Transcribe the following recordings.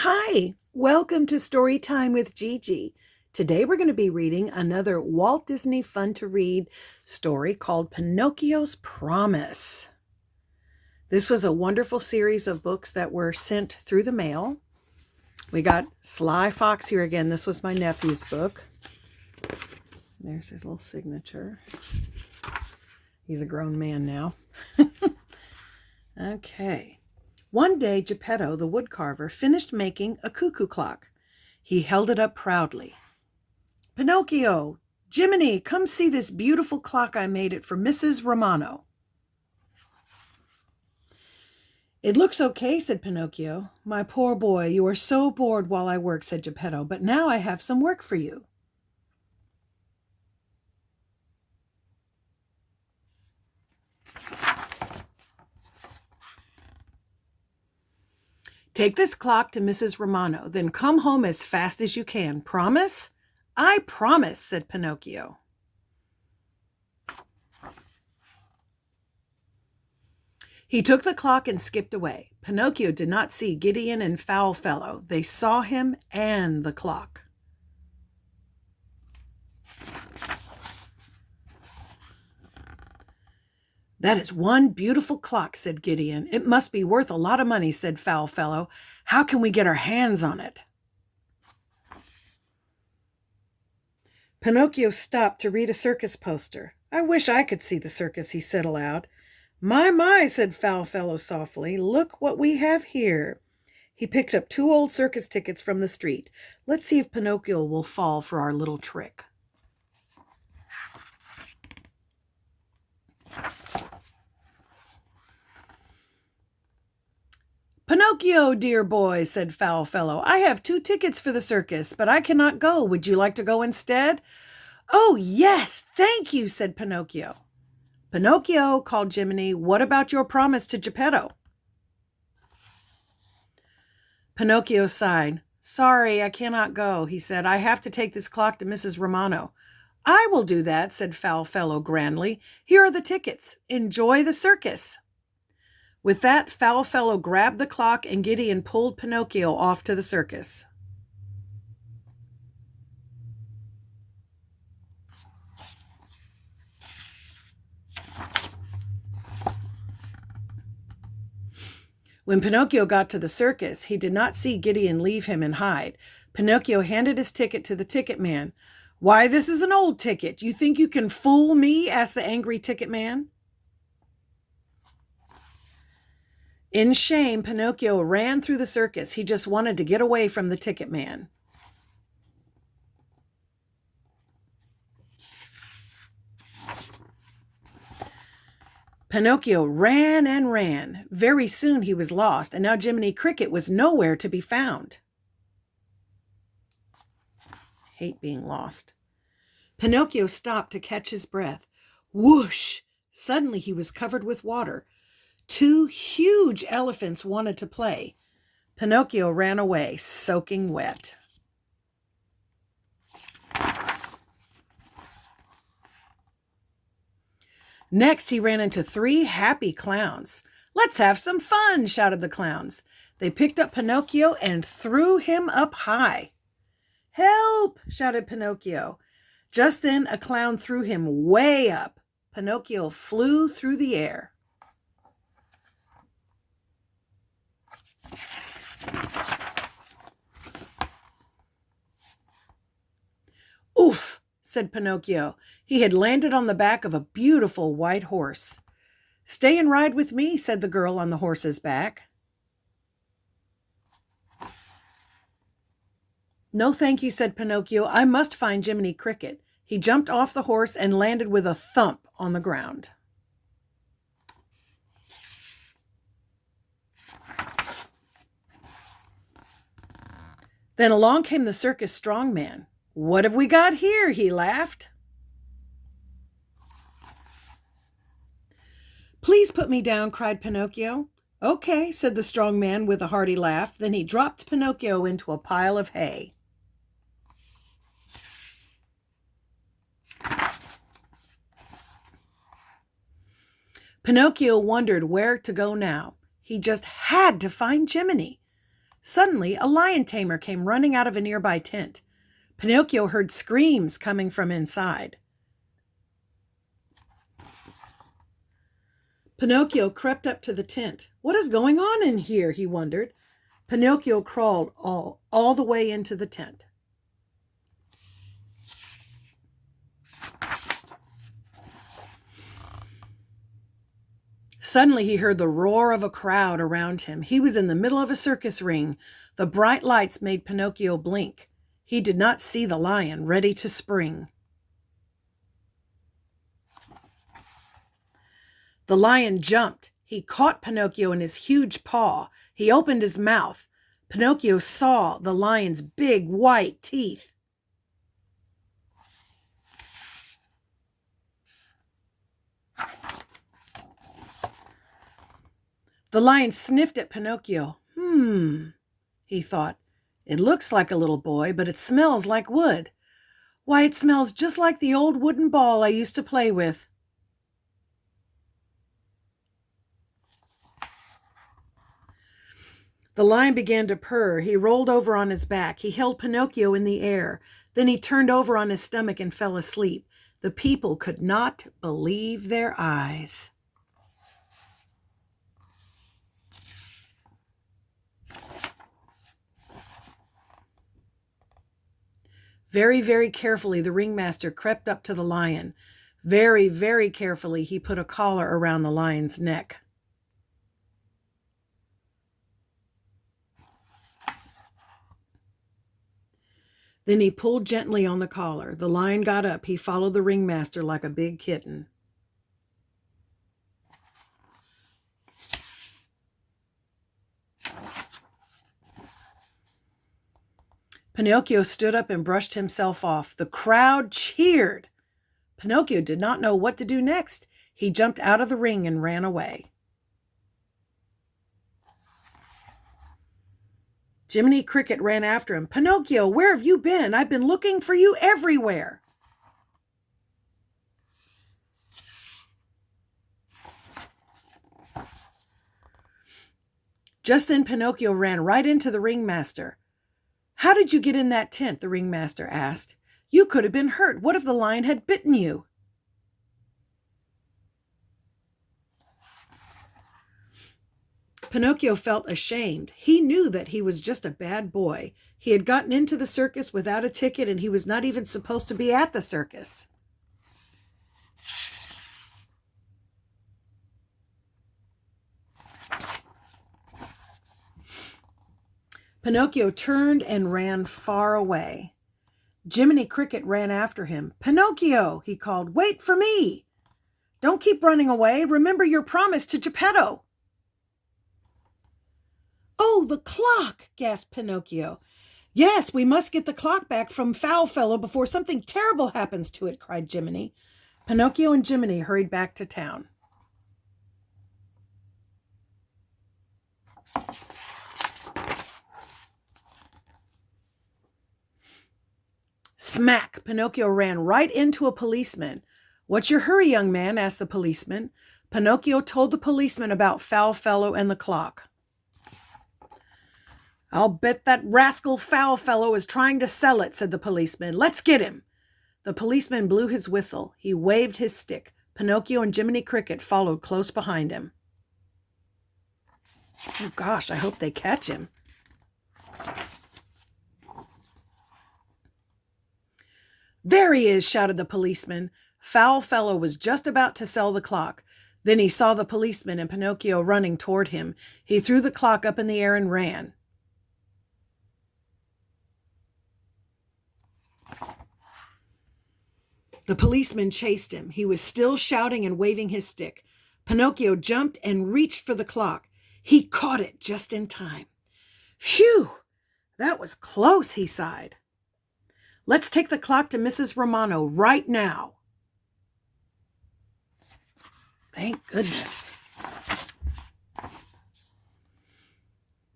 Hi, welcome to Story Time with Gigi. Today we're going to be reading another Walt Disney fun to read story called Pinocchio's Promise. This was a wonderful series of books that were sent through the mail. We got Sly Fox here again. This was my nephew's book. There's his little signature. He's a grown man now. Okay. One day, Geppetto, the woodcarver, finished making a cuckoo clock. He held it up proudly. Pinocchio, Jiminy, come see this beautiful clock I made it for Mrs. Romano. It looks okay, said Pinocchio. My poor boy, you are so bored while I work, said Geppetto, but now I have some work for you. Take this clock to Mrs. Romano, then come home as fast as you can. Promise? I promise, said Pinocchio. He took the clock and skipped away. Pinocchio did not see Gideon and Foul Fellow. They saw him and the clock. That is one beautiful clock, said Gideon. It must be worth a lot of money, said Foul Fellow. How can we get our hands on it? Pinocchio stopped to read a circus poster. I wish I could see the circus, he said aloud. My, said Foul Fellow softly. Look what we have here. He picked up 2 old circus tickets from the street. Let's see if Pinocchio will fall for our little trick. Pinocchio, dear boy, said Foul Fellow, I have 2 tickets for the circus, but I cannot go. Would you like to go instead? Oh, yes, thank you, said Pinocchio. Pinocchio, called Jiminy, what about your promise to Geppetto? Pinocchio sighed. Sorry, I cannot go, he said. I have to take this clock to Mrs. Romano. I will do that, said Foul Fellow grandly. Here are the tickets. Enjoy the circus. With that, Foul Fellow grabbed the clock and Gideon pulled Pinocchio off to the circus. When Pinocchio got to the circus, he did not see Gideon leave him and hide. Pinocchio handed his ticket to the ticket man. Why, this is an old ticket. You think you can fool me? Asked the angry ticket man. In shame, Pinocchio ran through the circus. He just wanted to get away from the ticket man. Pinocchio ran and ran. Very soon he was lost, and now Jiminy Cricket was nowhere to be found. Hate being lost. Pinocchio stopped to catch his breath. Whoosh! Suddenly he was covered with water. 2 huge elephants wanted to play. Pinocchio ran away, soaking wet. Next, he ran into 3 happy clowns. Let's have some fun, shouted the clowns. They picked up Pinocchio and threw him up high. Help, shouted Pinocchio. Just then, a clown threw him way up. Pinocchio flew through the air. Oof, said Pinocchio. He had landed on the back of a beautiful white horse. Stay and ride with me, said the girl on the horse's back. No, thank you, said Pinocchio. I must find Jiminy Cricket. He jumped off the horse and landed with a thump on the ground. Then along came the circus strongman. What have we got here? He laughed. Please put me down, cried Pinocchio. Okay, said the strong man with a hearty laugh. Then he dropped Pinocchio into a pile of hay. Pinocchio wondered where to go now. He just had to find Jiminy. Suddenly, a lion tamer came running out of a nearby tent. Pinocchio heard screams coming from inside. Pinocchio crept up to the tent. "What is going on in here?" he wondered. Pinocchio crawled all the way into the tent. Suddenly he heard the roar of a crowd around him. He was in the middle of a circus ring. The bright lights made Pinocchio blink. He did not see the lion ready to spring. The lion jumped. He caught Pinocchio in his huge paw. He opened his mouth. Pinocchio saw the lion's big white teeth. The lion sniffed at Pinocchio. He thought. "It looks like a little boy, but it smells like wood. Why, it smells just like the old wooden ball I used to play with." The lion began to purr. He rolled over on his back. He held Pinocchio in the air. Then he turned over on his stomach and fell asleep. The people could not believe their eyes. Very, very carefully, the ringmaster crept up to the lion. Very, very carefully, he put a collar around the lion's neck. Then he pulled gently on the collar. The lion got up. He followed the ringmaster like a big kitten. Pinocchio stood up and brushed himself off. The crowd cheered. Pinocchio did not know what to do next. He jumped out of the ring and ran away. Jiminy Cricket ran after him. "Pinocchio, where have you been? I've been looking for you everywhere." Just then Pinocchio ran right into the ringmaster. "How did you get in that tent?" the ringmaster asked. "You could have been hurt. What if the lion had bitten you?" Pinocchio felt ashamed. He knew that he was just a bad boy. He had gotten into the circus without a ticket, and he was not even supposed to be at the circus. Pinocchio turned and ran far away. Jiminy Cricket ran after him. "Pinocchio," he called, "wait for me. Don't keep running away. Remember your promise to Geppetto." "Oh, the clock!" gasped Pinocchio. "Yes, we must get the clock back from Foul Fellow before something terrible happens to it," cried Jiminy. Pinocchio and Jiminy hurried back to town. Smack! Pinocchio ran right into a policeman. "What's your hurry, young man?" asked the policeman. Pinocchio told the policeman about Foul Fellow and the clock. "I'll bet that rascal Foul Fellow is trying to sell it," said the policeman. "Let's get him." The policeman blew his whistle. He waved his stick. Pinocchio and Jiminy Cricket followed close behind him. Oh gosh, I hope they catch him. "There he is," shouted the policeman. Foul Fellow was just about to sell the clock. Then he saw the policeman and Pinocchio running toward him. He threw the clock up in the air and ran. The policeman chased him. He was still shouting and waving his stick. Pinocchio jumped and reached for the clock. He caught it just in time. "Phew! That was close," he sighed. "Let's take the clock to Mrs. Romano right now." Thank goodness.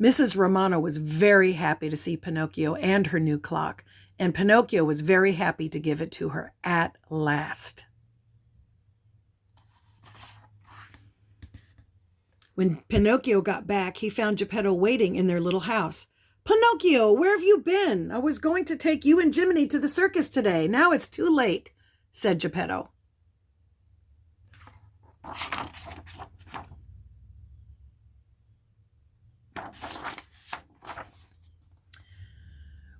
Mrs. Romano was very happy to see Pinocchio and her new clock, and Pinocchio was very happy to give it to her at last. When Pinocchio got back, he found Geppetto waiting in their little house. Pinocchio, where have you been? I was going to take you and Jiminy to the circus today. Now it's too late, said Geppetto.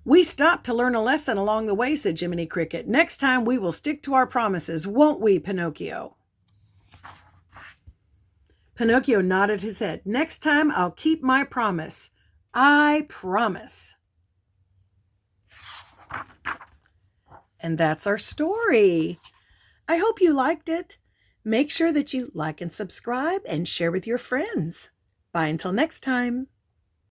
We stopped to learn a lesson along the way, said Jiminy Cricket. Next time we will stick to our promises, won't we, Pinocchio? Pinocchio nodded his head. Next time I'll keep my promise. I promise. And that's our story. I hope you liked it. Make sure that you like and subscribe and share with your friends. Bye until next time.